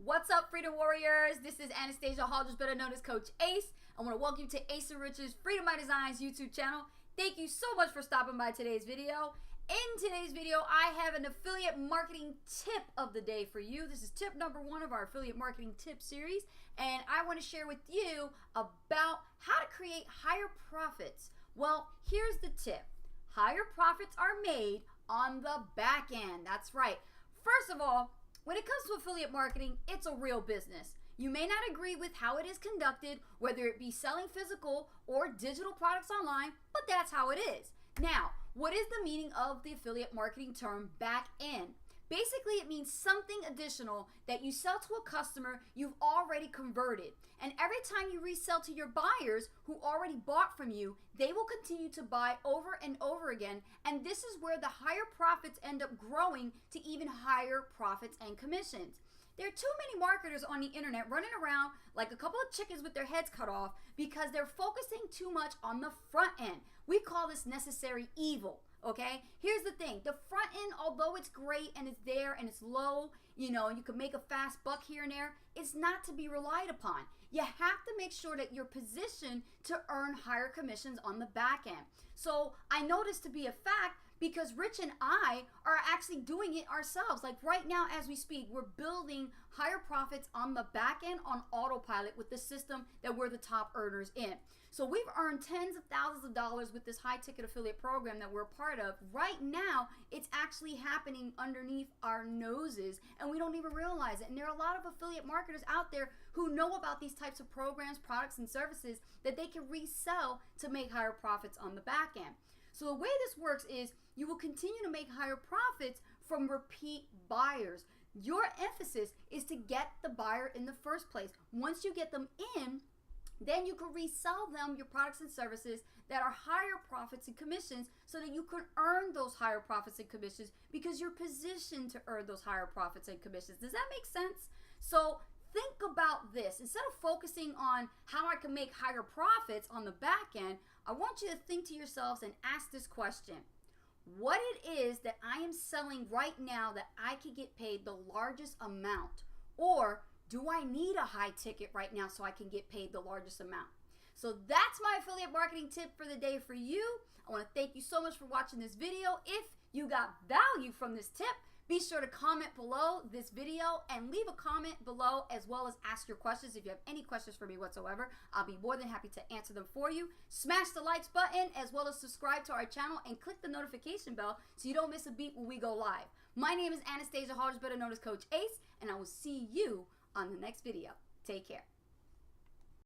What's up, Freedom Warriors? This is Anastasia Haldridge, better known as Coach Ace. I want to welcome you to Ace and Rich's Freedom by Design's YouTube channel. Thank you so much for stopping by today's video. In today's video, I have an affiliate marketing tip of the day for you. This is tip number 1 of our affiliate marketing tip series, and I want to share with you about how to create higher profits. Well, here's the tip. Higher profits are made on the back end. That's right. First of all, when it comes to affiliate marketing, it's a real business. You may not agree with how it is conducted, whether it be selling physical or digital products online, but that's how it is. Now, what is the meaning of the affiliate marketing term back end? Basically, it means something additional that you sell to a customer you've already converted. And every time you resell to your buyers who already bought from you, they will continue to buy over and over again. And this is where the higher profits end up growing to even higher profits and commissions. There are too many marketers on the internet running around like a couple of chickens with their heads cut off because they're focusing too much on the front end. We call this necessary evil. Okay, here's the thing. The front end, although it's great and it's there and it's low, you can make a fast buck here and there, it's not to be relied upon. You have to make sure that you're positioned to earn higher commissions on the back end. So I know this to be a fact because Rich and I are actually doing it ourselves. Like right now as we speak, we're building higher profits on the back end on autopilot with the system that we're the top earners in. So we've earned tens of thousands of dollars with this high ticket affiliate program that we're a part of. Right now, it's actually happening underneath our noses and we don't even realize it. And there are a lot of affiliate marketers out there who know about these types of programs, products, and services that they can resell to make higher profits on the back end. So the way this works is you will continue to make higher profits from repeat buyers. Your emphasis is to get the buyer in the first place. Once you get them in, then you can resell them your products and services that are higher profits and commissions so that you can earn those higher profits and commissions because you're positioned to earn those higher profits and commissions. Does that make sense? So think about this. Instead of focusing on how I can make higher profits on the back end, I want you to think to yourselves and ask this question. What it is that I am selling right now that I can get paid the largest amount? Or do I need a high ticket right now so I can get paid the largest amount? So that's my affiliate marketing tip for the day for you. I want to thank you so much for watching this video. If you got value from this tip, be sure to comment below this video and leave a comment below as well as ask your questions. If you have any questions for me whatsoever, I'll be more than happy to answer them for you. Smash the likes button as well as subscribe to our channel and click the notification bell so you don't miss a beat when we go live. My name is Anastasia Haldridge, better known as Coach Ace, and I will see you on the next video. Take care.